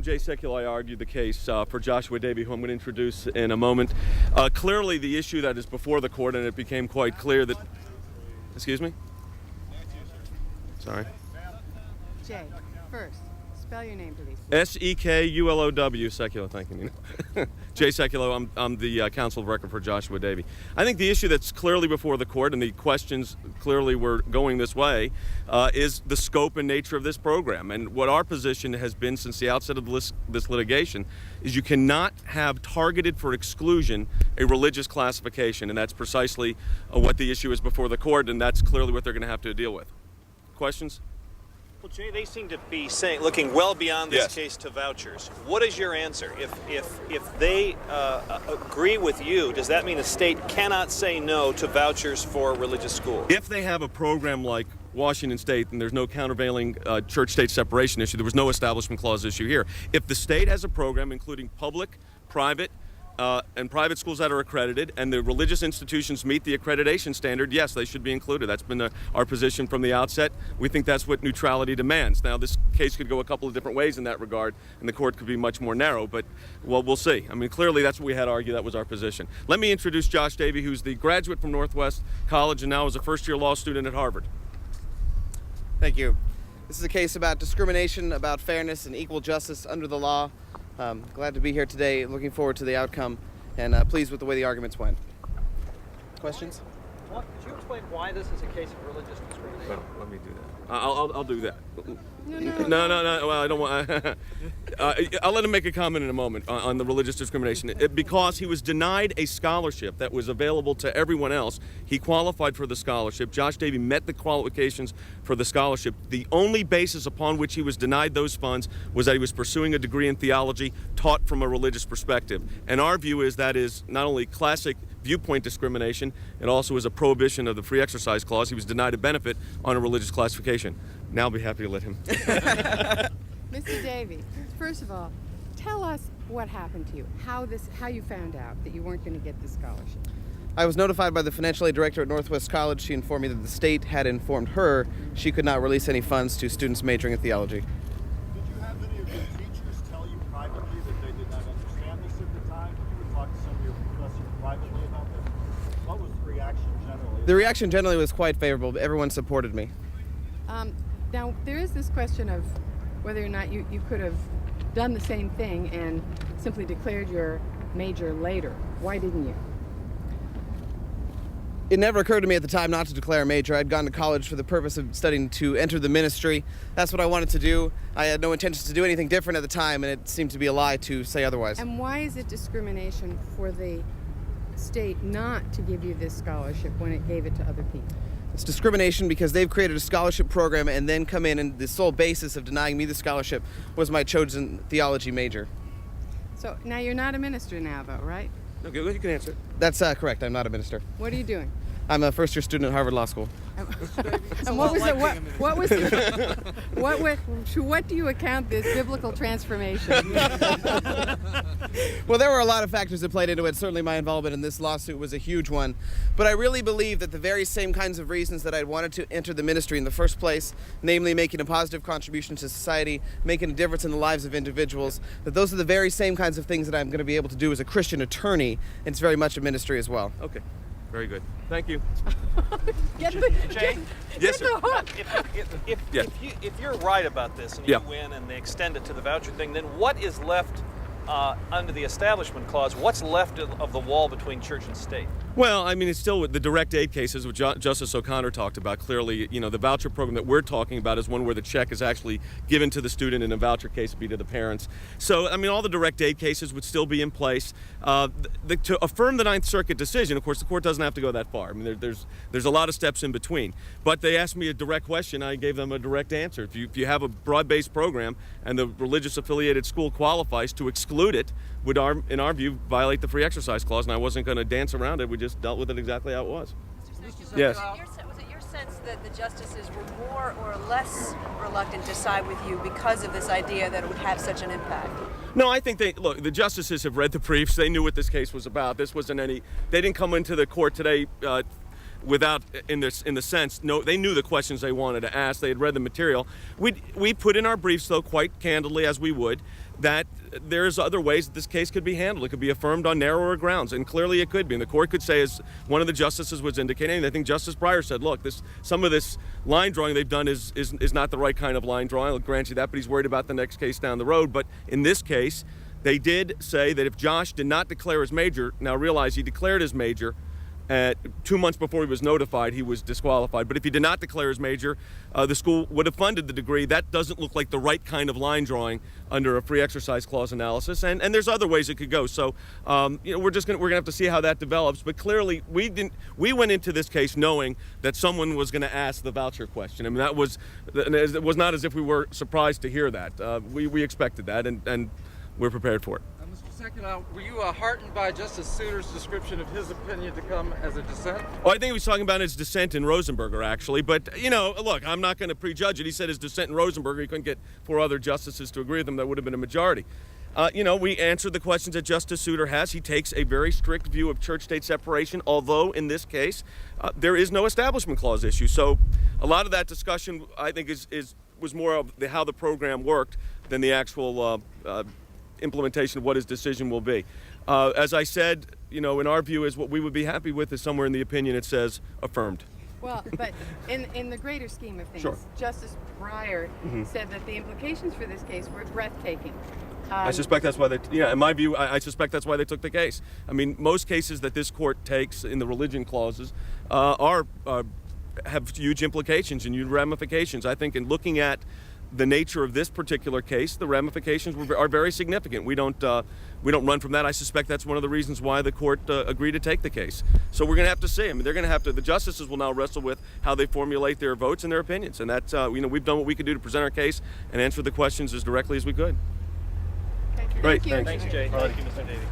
I'm Jay Sekulow. I argued the case for Joshua Davey, who I'm going to introduce in a moment. Clearly, the issue that is before the court, and it became quite clear that... Excuse me? Sorry. Jay, first, spell your name, please. Sekulow, Sekulow, thank you. Jay Sekulow, I'm the counsel of record for Joshua Davey. I think the issue that's clearly before the court, and the questions clearly were going this way, is the scope and nature of this program. And what our position has been since the outset of this litigation is you cannot have targeted for exclusion a religious classification, and that's precisely what the issue is before the court, and that's clearly what they're going to have to deal with. Questions? Well, Jay, they seem to be looking well beyond this Yes. case to vouchers. What is your answer? If they agree with you, does that mean the state cannot say no to vouchers for religious schools? If they have a program like Washington State and there's no countervailing church-state separation issue, there was no establishment clause issue here. If the state has a program including public, private, and private schools that are accredited, and the religious institutions meet the accreditation standard, yes, they should be included. That's been our position from the outset. We think that's what neutrality demands. Now, this case could go a couple of different ways in that regard, and the court could be much more narrow, but, well, we'll see. I mean, clearly that's what we had to argue. That was our position. Let me introduce Josh Davey, who's the graduate from Northwest College and now is a first-year law student at Harvard. Thank you. This is a case about discrimination, about fairness and equal justice under the law. Glad to be here today, looking forward to the outcome, and pleased with the way the arguments went. Questions? Could you explain why this is a case of religious discrimination? Well, let me do that. I'll do that. No. Well, I don't want. I'll let him make a comment in a moment on the religious discrimination. Because he was denied a scholarship that was available to everyone else, he qualified for the scholarship. Josh Davey met the qualifications for the scholarship. The only basis upon which he was denied those funds was that he was pursuing a degree in theology taught from a religious perspective. And our view is that is not only classic viewpoint discrimination, it also is a prohibition of the free exercise clause. He was denied a benefit on a religious classification. Now I'll be happy to let him. Mr. Davey, first of all, tell us what happened to you, how you found out that you weren't going to get the scholarship. I was notified by the financial aid director at Northwest College. She informed me that the state had informed her she could not release any funds to students majoring in theology. Did you have any of your teachers tell you privately that they did not understand this at the time? Did you talk to some of your professors privately about this? What was the reaction generally? The reaction generally was quite favorable. Everyone supported me. Now, there is this question of whether or not you could have done the same thing and simply declared your major later. Why didn't you? It never occurred to me at the time not to declare a major. I'd gone to college for the purpose of studying to enter the ministry. That's what I wanted to do. I had no intentions to do anything different at the time, and it seemed to be a lie to say otherwise. And why is it discrimination for the state not to give you this scholarship when it gave it to other people? It's discrimination because they've created a scholarship program and then come in, and the sole basis of denying me the scholarship was my chosen theology major. So now you're not a minister now, though, right? Okay, well, you can answer. That's correct. I'm not a minister. What are you doing? I'm a first-year student at Harvard Law School. And what was what do you account this biblical transformation? Well, there were a lot of factors that played into it. Certainly my involvement in this lawsuit was a huge one. But I really believe that the very same kinds of reasons that I wanted to enter the ministry in the first place, namely making a positive contribution to society, making a difference in the lives of individuals, that those are the very same kinds of things that I'm going to be able to do as a Christian attorney, and it's very much a ministry as well. Okay. Very good. Thank you. Jay? Yes, sir. If you're right about this and you win and they extend it to the voucher thing, then what is left under the Establishment Clause? What's left of the wall between church and state? Well, I mean, it's still the direct aid cases, which Justice O'Connor talked about. Clearly, you know, the voucher program that we're talking about is one where the check is actually given to the student, in a voucher case would be to the parents. So, I mean, all the direct aid cases would still be in place. To affirm the Ninth Circuit decision, of course, the court doesn't have to go that far. I mean, there's a lot of steps in between. But they asked me a direct question, I gave them a direct answer. If you have a broad-based program and the religious affiliated school qualifies, to exclude it would, in our view, violate the free exercise clause, and I wasn't going to dance around it. We just dealt with it exactly how it was. Yes. Was it your sense that the justices were more or less reluctant to side with you because of this idea that it would have such an impact? No, I think the justices have read the briefs. They knew what this case was about. This wasn't they didn't come into the court today without, in the sense, no, they knew the questions they wanted to ask. They had read the material. We put in our briefs, though, quite candidly, as we would, that there's other ways that this case could be handled. It could be affirmed on narrower grounds, and clearly it could be. And the court could say, as one of the justices was indicating, and I think Justice Breyer said, look, some of this line drawing they've done is not the right kind of line drawing. I'll grant you that, but he's worried about the next case down the road. But in this case, they did say that if Josh did not declare his major, now realize he declared his major 2 months before he was notified, he was disqualified. But if he did not declare his major, the school would have funded the degree. That doesn't look like the right kind of line drawing under a free exercise clause analysis. And there's other ways it could go. So we're gonna have to see how that develops. But clearly, we went into this case knowing that someone was going to ask the voucher question. I mean, it was not as if we were surprised to hear that. We expected that, and we're prepared for it. Mr. Sekulow, were you heartened by Justice Souter's description of his opinion to come as a dissent? Oh, I think he was talking about his dissent in Rosenberger, actually. But, look, I'm not going to prejudge it. He said his dissent in Rosenberger, he couldn't get 4 other justices to agree with him. That would have been a majority. We answered the questions that Justice Souter has. He takes a very strict view of church-state separation, although in this case, there is no Establishment Clause issue. So a lot of that discussion, I think, was more of how the program worked than the actual implementation of what his decision will be. As I said, in our view, is what we would be happy with is somewhere in the opinion it says affirmed. Well, but in the greater scheme of things, Sure. Justice Breyer said that the implications for this case were breathtaking. I suspect that's why in my view, I suspect that's why they took the case. I mean, most cases that this court takes in the religion clauses have huge implications and huge ramifications. I think in looking at the nature of this particular case, the ramifications are very significant. We don't run from that. I suspect that's one of the reasons why the court agreed to take the case. So we're going to have to see. I mean, they're going to have to. The justices will now wrestle with how they formulate their votes and their opinions, and that's we've done what we could do to present our case and answer the questions as directly as we could. Okay. Great. Thank you. Thanks. Thanks, Jay. Thank you, Mr. Davey.